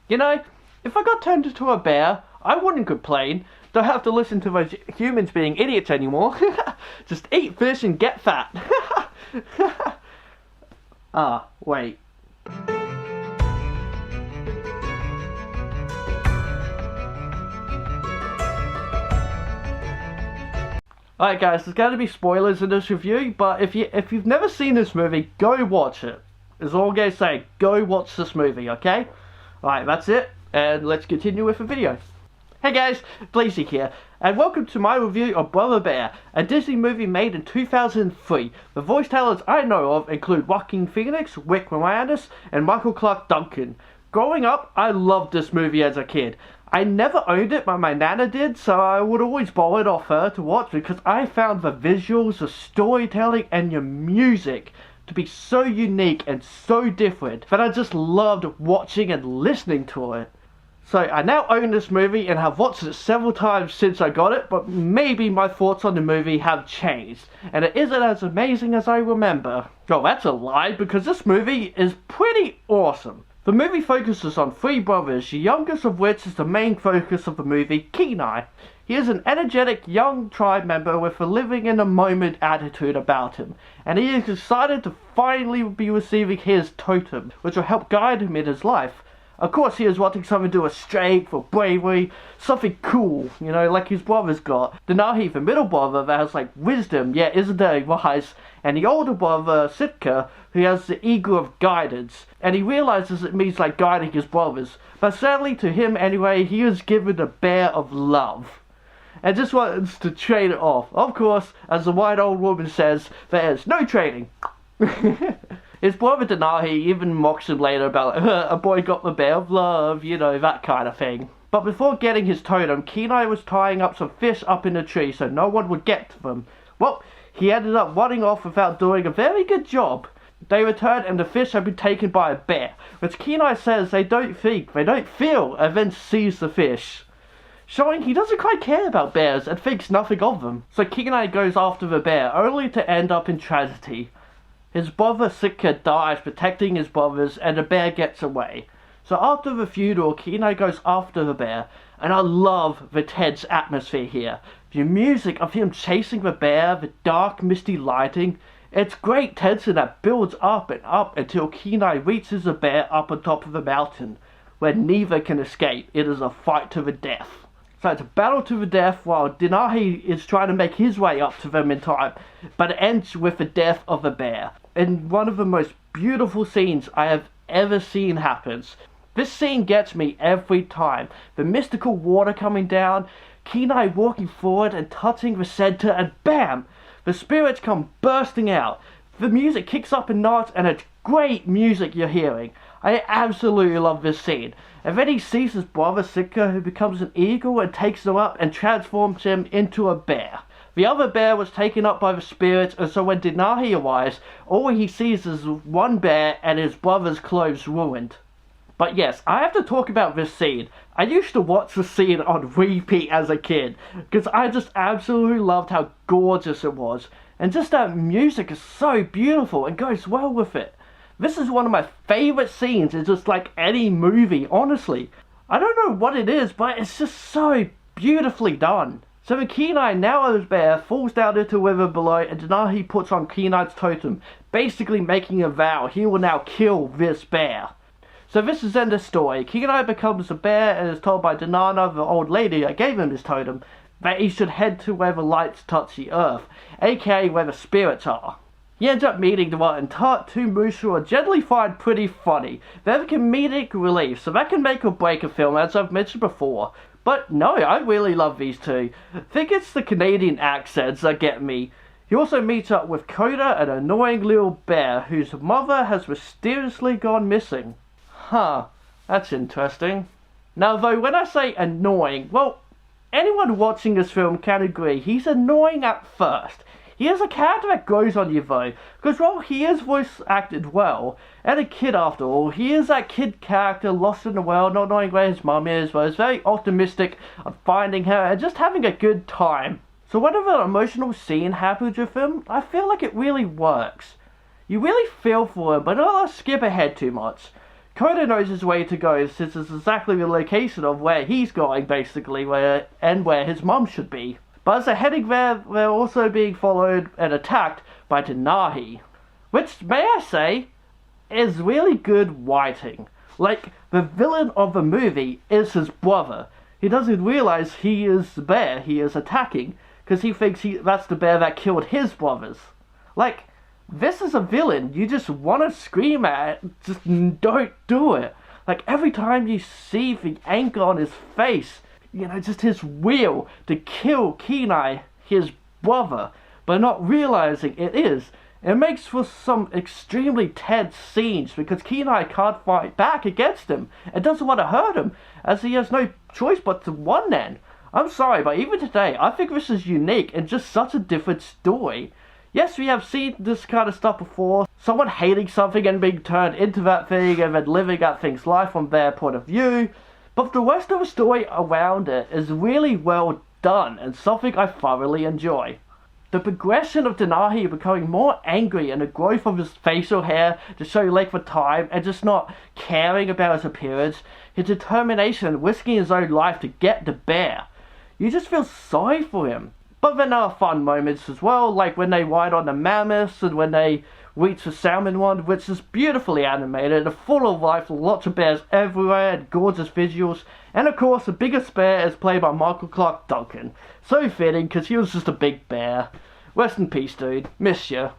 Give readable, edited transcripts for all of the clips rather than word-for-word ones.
You know, if I got turned into a bear, I wouldn't complain. Don't have to listen to those humans being idiots anymore. Just eat fish and get fat. Ah, wait. Alright guys, there's going to be spoilers in this review, but if you've never seen this movie, go watch it. Is all I'm going to say. Go watch this movie, okay? Alright, that's it, and let's continue with the video. Hey guys, Blazie here, and welcome to my review of Brother Bear, a Disney movie made in 2003. The voice talents I know of include Joaquin Phoenix, Rick Moranis, and Michael Clarke Duncan. Growing up, I loved this movie as a kid. I never owned it, but my nana did, so I would always borrow it off her to watch because I found the visuals, the storytelling, and the music to be so unique and so different that I just loved watching and listening to it. So I now own this movie and have watched it several times since I got it, but maybe my thoughts on the movie have changed, and it isn't as amazing as I remember. Oh, that's a lie, because this movie is pretty awesome. The movie focuses on three brothers, the youngest of which is the main focus of the movie, Kenai. He is an energetic young tribe member with a living in the moment attitude about him, and he is excited to finally be receiving his totem, which will help guide him in his life. Of course, he is wanting something to do with strength or bravery, something cool, you know, like his brother's got. Denahi, the middle brother, that has like wisdom, yet isn't very wise, and the older brother, Sitka, who has the ego of guidance, and he realizes it means like guiding his brothers. But sadly, to him anyway, he is given a bear of love, and just wants to trade it off. Of course, as the white old woman says, there is no trading. His brother Denahi even mocks him later about a boy got the bear of love, you know, that kind of thing. But before getting his totem, Kenai was tying up some fish up in the tree so no one would get to them. Well, he ended up running off without doing a very good job. They returned and the fish had been taken by a bear, which Kenai says they don't think, they don't feel, and then sees the fish, showing he doesn't quite care about bears and thinks nothing of them. So Kenai goes after the bear, only to end up in tragedy. His brother Sitka dies protecting his brothers and the bear gets away. So after the funeral, Kenai goes after the bear, and I love the tense atmosphere here. The music of him chasing the bear, the dark misty lighting, it's great tension that builds up and up until Kenai reaches the bear up on top of the mountain, where neither can escape. It is a fight to the death. So it's a battle to the death while Denahi is trying to make his way up to them in time, but it ends with the death of the bear. And one of the most beautiful scenes I have ever seen happens. This scene gets me every time. The mystical water coming down, Kenai walking forward and touching the center, and bam! The spirits come bursting out. The music kicks up a notch and it's great music you're hearing. I absolutely love this scene. And then he sees his brother Sitka, who becomes an eagle and takes him up and transforms him into a bear. The other bear was taken up by the spirits, and so when Denahi arrives, all he sees is one bear and his brother's clothes ruined. But yes, I have to talk about this scene. I used to watch the scene on repeat as a kid, because I just absolutely loved how gorgeous it was. And just that music is so beautiful and goes well with it. This is one of my favourite scenes in just like any movie, honestly. I don't know what it is, but it's just so beautifully done. So the Kenai, now as bear, falls down into the river below, and Denahi puts on Kenai's totem, basically making a vow he will now kill this bear. So this is in the story. Kenai becomes a bear and is told by Denana, the old lady that gave him his totem, that he should head to where the lights touch the earth, aka where the spirits are. He ends up meeting the one, and two moose who are generally find pretty funny. They have a comedic relief, so that can make or break a film, as I've mentioned before. But no, I really love these two. I think it's the Canadian accents that get me. He also meets up with Koda, an annoying little bear whose mother has mysteriously gone missing. Huh, that's interesting. Now though, when I say annoying, well, anyone watching this film can agree he's annoying at first. He is a character that grows on you though, because while he is voice acted well, and a kid after all, he is that kid character lost in the world, not knowing where his mum is, but is very optimistic on finding her and just having a good time. So whenever an emotional scene happens with him, I feel like it really works. You really feel for him, but don't skip ahead too much. Koda knows his way to go since it's exactly the location of where he's going, basically, where his mum should be. But as they're heading there, they're also being followed and attacked by Denahi, which, may I say, is really good writing. Like, the villain of the movie is his brother. He doesn't realize he is the bear he is attacking, because he thinks that's the bear that killed his brothers. Like, this is a villain you just want to scream at, just don't do it. Like, every time you see the anger on his face, you know, just his will to kill Kenai, his brother, but not realizing it is. It makes for some extremely tense scenes because Kenai can't fight back against him and doesn't want to hurt him, as he has no choice but to one then. I'm sorry, but even today, I think this is unique and just such a different story. Yes, we have seen this kind of stuff before. Someone hating something and being turned into that thing and then living that thing's life from their point of view. But the rest of the story around it is really well done and something I thoroughly enjoy. The progression of Denahi becoming more angry and the growth of his facial hair to show length of time and just not caring about his appearance, his determination risking his own life to get the bear. You just feel sorry for him. But then there are fun moments as well, like when they ride on the mammoths and when they reach the salmon one, which is beautifully animated and full of life, lots of bears everywhere and gorgeous visuals. And of course, the biggest bear is played by Michael Clark Duncan. So fitting, because he was just a big bear. Rest in peace, dude. Miss ya.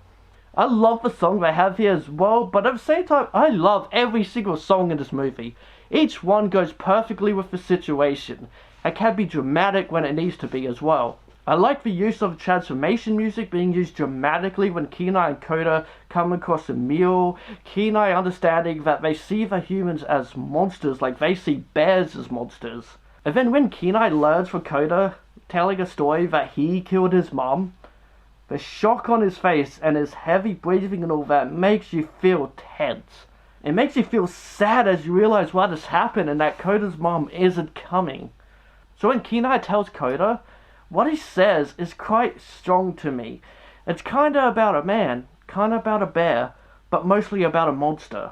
I love the song they have here as well, but at the same time, I love every single song in this movie. Each one goes perfectly with the situation, and can be dramatic when it needs to be as well. I like the use of transformation music being used dramatically when Kenai and Koda come across a meal. Kenai understanding that they see the humans as monsters like they see bears as monsters. And then when Kenai learns from Koda telling a story that he killed his mom, the shock on his face and his heavy breathing and all that makes you feel tense. It makes you feel sad as you realize what has happened and that Koda's mom isn't coming. So when Kenai tells Koda, what he says is quite strong to me. It's kinda about a man, kinda about a bear, but mostly about a monster.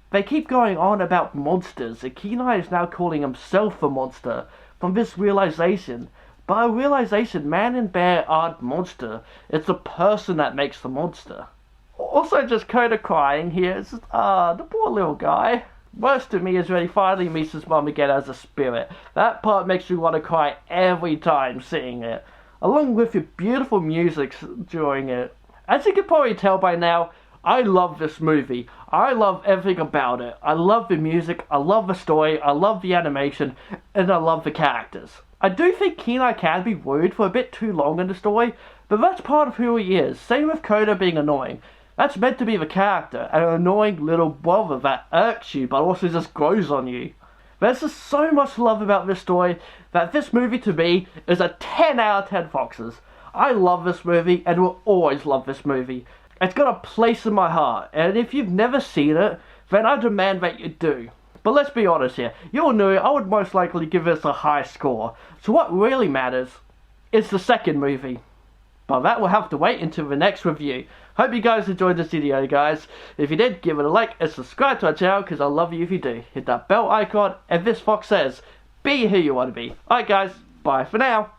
They keep going on about monsters, and Kenai is now calling himself a monster from this realization. By a realization, man and bear aren't monster, it's the person that makes the monster. Also just Koda crying here, it's just, the poor little guy. Worst to me is when he finally meets his mum again as a spirit. That part makes me want to cry every time seeing it, along with the beautiful music during it. As you can probably tell by now, I love this movie. I love everything about it. I love the music, I love the story, I love the animation, and I love the characters. I do think Kenai can be rude for a bit too long in the story, but that's part of who he is. Same with Koda being annoying. That's meant to be the character, an annoying little brother that irks you but also just grows on you. There's just so much love about this story that this movie to me is a 10 out of 10 foxes. I love this movie and will always love this movie. It's got a place in my heart, and if you've never seen it, then I demand that you do. But let's be honest here, you all knew I would most likely give this a high score, so what really matters is the second movie. But that will have to wait until the next review. Hope you guys enjoyed this video, guys. If you did, give it a like and subscribe to our channel, because I love you if you do. Hit that bell icon, and this fox says, be who you want to be. Alright guys, bye for now.